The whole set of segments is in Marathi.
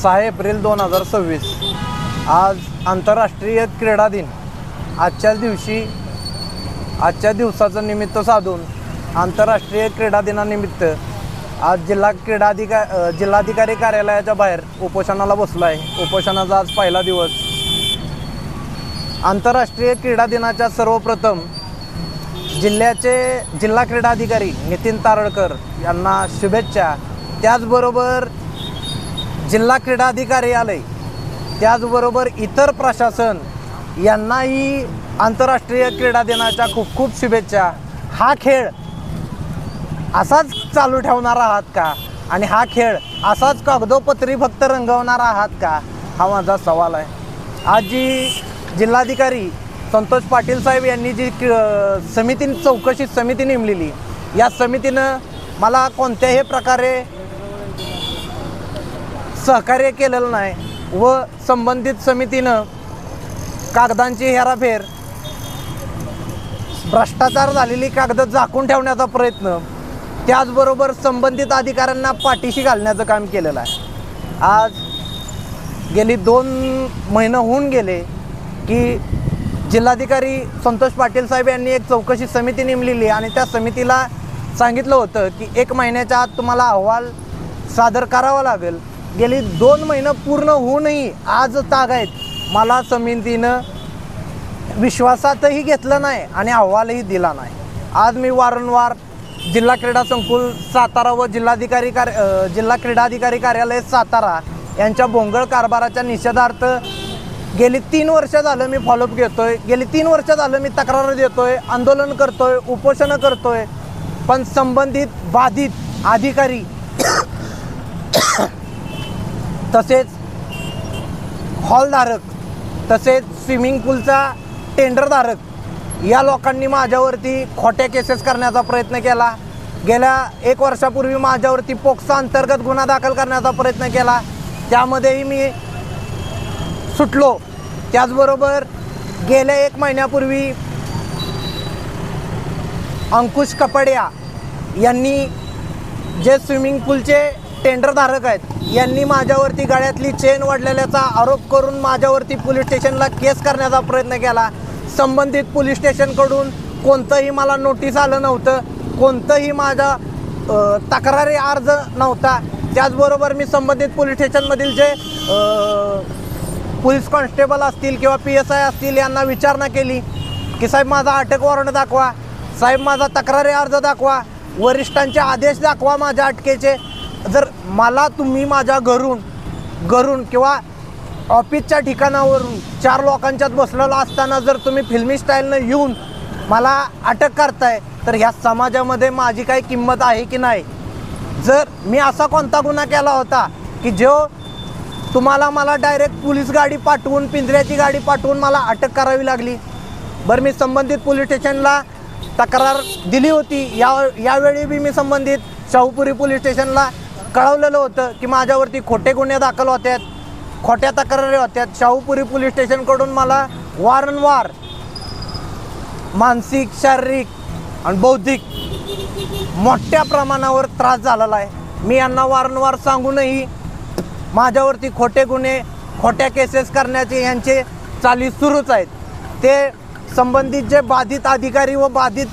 6 एप्रिल 2026 आज आंतरराष्ट्रीय क्रीडा दिन। आजच्या दिवसाचं निमित्त साधून आंतरराष्ट्रीय क्रीडा दिनानिमित्त आज जिल्हाधिकारी कार्यालयाच्या बाहेर उपोषणाला बसलो आहे। उपोषणाचा आज पहिला दिवस। आंतरराष्ट्रीय क्रीडा दिनाच्या सर्वप्रथम जिल्हा क्रीडा अधिकारी नितीन तारळकर यांना शुभेच्छा। त्याचबरोबर जिल्हा क्रीडा अधिकार्यालय त्याचबरोबर इतर प्रशासन यांनाही आंतरराष्ट्रीय क्रीडा दिनाच्या खूप खूप शुभेच्छा। हा खेळ असाच चालू ठेवणार आहात का आणि हा खेळ असाच कागदोपत्री फक्त रंगवणार आहात का, हा माझा सवाल आहे। आज जी जिल्हाधिकारी संतोष पाटील साहेब यांनी जी चौकशी समिती नेमलेली, या समितीनं मला कोणत्याही प्रकारे सहकार्य केलेलं नाही व संबंधित समितीनं कागदांची हेराफेर, भ्रष्टाचार झालेली कागद झाकून ठेवण्याचा प्रयत्न, त्याचबरोबर संबंधित अधिकाऱ्यांना पाठीशी घालण्याचं काम केलेलं आहे। आज गेली 2 महिने होऊन गेले की जिल्हाधिकारी संतोष पाटील साहेब यांनी एक चौकशी समिती नेमलेली आणि त्या समितीला सांगितलं होतं की 1 महिन्याच्या आत तुम्हाला अहवाल सादर करावा लागेल। गेली 2 महिने पूर्ण होऊनही आज तागायत मला समितीनं विश्वासातही घेतलं नाही आणि अहवालही दिला नाही। आज मी वारंवार जिल्हा क्रीडा संकुल सातारा व जिल्हा क्रीडा अधिकारी कार्यालय सातारा यांच्या भोंगळ कारभाराच्या निषेधार्थ गेली 3 वर्ष झालं मी फॉलोअप घेतोय। गेली 3 वर्ष झालं मी तक्रार देतोय, आंदोलन करतोय, उपोषणं करतोय, पण संबंधित बाधित अधिकारी तसेच हॉलधारक तसेच स्विमिंग पूलचा टेंडरधारक या लोकांनी माझ्यावरती खोट्या केसेस करण्याचा प्रयत्न केला। गेल्या 1 वर्षापूर्वी माझ्यावरती पोक्सो अंतर्गत गुन्हा दाखल करण्याचा प्रयत्न केला, त्यामध्येही मी सुटलो। त्याचबरोबर गेल्या 1 महिन्यापूर्वी अंकुश कपड्या यांनी जे स्विमिंग पूलचे टेंडरधारक आहेत यांनी माझ्यावरती गळ्यातली चेन ओढलेल्याचा आरोप करून माझ्यावरती पोलीस स्टेशनला केस करण्याचा प्रयत्न केला। संबंधित पोलीस स्टेशनकडून कोणतंही मला नोटीस आलं नव्हतं, कोणतंही माझा तक्रारी अर्ज नव्हता। त्याचबरोबर मी संबंधित पोलीस स्टेशनमधील जे पोलीस कॉन्स्टेबल असतील किंवा PSI असतील यांना विचारणा केली की साहेब माझा अटक वॉरंट दाखवा, साहेब माझा तक्रारी अर्ज दाखवा, वरिष्ठांचे आदेश दाखवा माझ्या अटकेचे। जर मला तुम्ही माझ्या घरून किंवा ऑफिसच्या ठिकाणावरून 4 लोकांच्यात बसलेला असताना जर तुम्ही फिल्मी स्टाईलनं येऊन मला अटक करताय तर ह्या समाजामध्ये माझी काही किंमत आहे की नाही? जर मी असा कोणता गुन्हा केला होता की जो तुम्हाला मला डायरेक्ट पोलीस गाडी पाठवून, पिंजऱ्याची गाडी पाठवून मला अटक करावी लागली? बरं, मी संबंधित पोलीस स्टेशनला तक्रार दिली होती। यावेळी बी मी संबंधित शाहूपुरी पोलीस स्टेशनला कळवलेलं होतं की माझ्यावरती खोटे गुन्हे दाखल होत्यात, खोट्या तक्रारी होत्यात। शाहूपुरी पोलीस स्टेशनकडून मला वारंवार मानसिक, शारीरिक आणि बौद्धिक मोठ्या प्रमाणावर त्रास झालेला आहे। मी यांना वारंवार सांगूनही माझ्यावरती खोटे गुन्हे, खोट्या केसेस करण्याचे यांचे चाली सुरूच आहेत। ते संबंधित जे बाधित अधिकारी व बाधित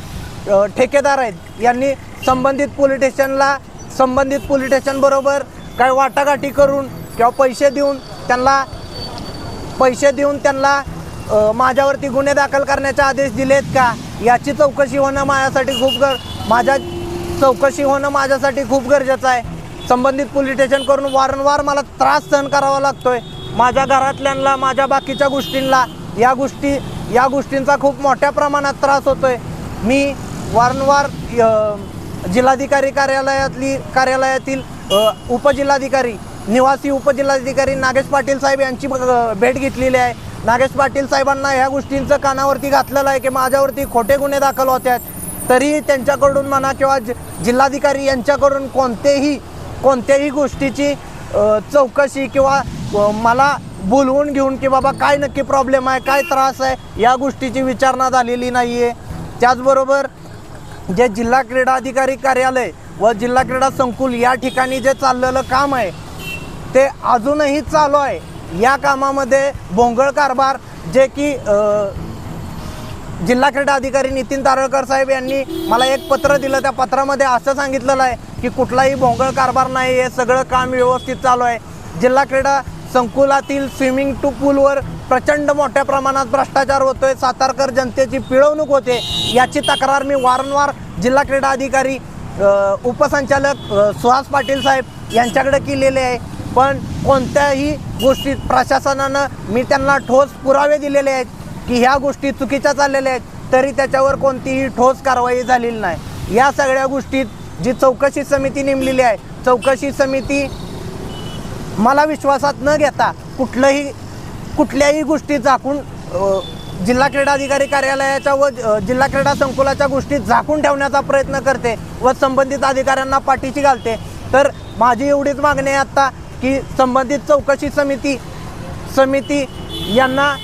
ठेकेदार आहेत यांनी संबंधित पोलीस स्टेशनबरोबर काही वाटाघाटी करून किंवा पैसे देऊन त्यांना माझ्यावरती गुन्हे दाखल करण्याचे आदेश दिलेत का, याची चौकशी होणं माझ्यासाठी खूप गरजेचं आहे। संबंधित पोलीस स्टेशनकडून वारंवार मला त्रास सहन करावा लागतोय, माझ्या घरातल्यांना, माझ्या बाकीच्या गोष्टींना या गोष्टींचा खूप मोठ्या प्रमाणात त्रास होतोय। मी वारंवार जिल्हाधिकारी कार्यालयातील निवासी उपजिल्हाधिकारी नागेश पाटील साहेब यांची भेट घेतलेली आहे। नागेश पाटील साहेबांना ह्या गोष्टींचं कानावरती घातलेलं आहे की माझ्यावरती खोटे गुन्हे दाखल होतात, तरी त्यांच्याकडून म्हणा किंवा जिल्हाधिकारी यांच्याकडून कोणत्याही गोष्टीची चौकशी किंवा मला बोलवून घेऊन की बाबा काय नक्की प्रॉब्लेम आहे, काय त्रास आहे, या गोष्टीची विचारणा झालेली नाही आहे। त्याचबरोबर जे जिल्हा क्रीडा अधिकारी कार्यालय व जिल्हा क्रीडा संकुल या ठिकाणी जे चाललेलं काम आहे ते अजूनही चालू आहे. या कामामध्ये भोंगळ कारभार जे की जिल्हा क्रीडा अधिकारी नितीन तारळकर साहेब यांनी मला एक पत्र दिलं. त्या पत्रामध्ये असं सांगितलेलं आहे की कुठलाही भोंगळ कारभार नाही, हे सगळं काम व्यवस्थित चालू आहे. जिल्हा क्रीडा संकुलातील स्विमिंग पूलवर प्रचंड मोठ्या प्रमाणात भ्रष्टाचार होतोय, सातारकर जनतेची पिळवणूक होते, याची तक्रार मी वारंवार जिल्हा क्रीडा अधिकारी उपसंचालक सुहास पाटील साहेब यांच्याकडे केलेले आहे. पण कोणत्याही गोष्टीत प्रशासनानं मी त्यांना ठोस पुरावे दिलेले आहेत की ह्या गोष्टी चुकीच्या चाललेल्या आहेत, तरी त्याच्यावर कोणतीही ठोस कारवाई झालेली नाही. या सगळ्या गोष्टीत जी चौकशी समिती नेमलेली आहे, चौकशी समिती मला विश्वासात न घेता कुठल्याही गोष्टी झाकून जिल्हा क्रीडा अधिकारी कार्यालयाच्या व जिल्हा क्रीडा संकुलाच्या गोष्टी झाकून ठेवण्याचा प्रयत्न करते व संबंधित अधिकाऱ्यांना पाठीशी घालते. तर माझी एवढीच मागणी आहे आत्ता की संबंधित चौकशी समिती यांना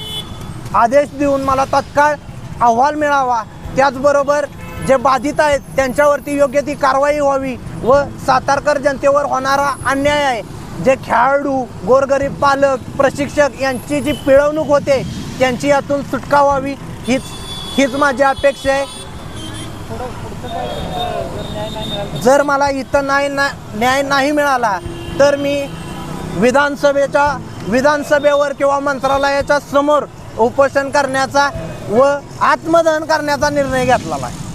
आदेश देऊन मला तात्काळ अहवाल मिळावा. त्याचबरोबर जे बाधित आहेत त्यांच्यावरती योग्य ती कारवाई व्हावी व सातारकर जनतेवर होणारा अन्याय आहे, जे खेळाडू, गोरगरीब पालक, प्रशिक्षक यांची जी पिळवणूक होते त्यांची यातून सुटका व्हावी हीच माझी अपेक्षा आहे. जर मला इथं न्याय नाही मिळाला तर मी विधानसभेवर किंवा मंत्रालयाच्या समोर उपोषण करण्याचा व आत्मदहन करण्याचा निर्णय घेतलेला आहे.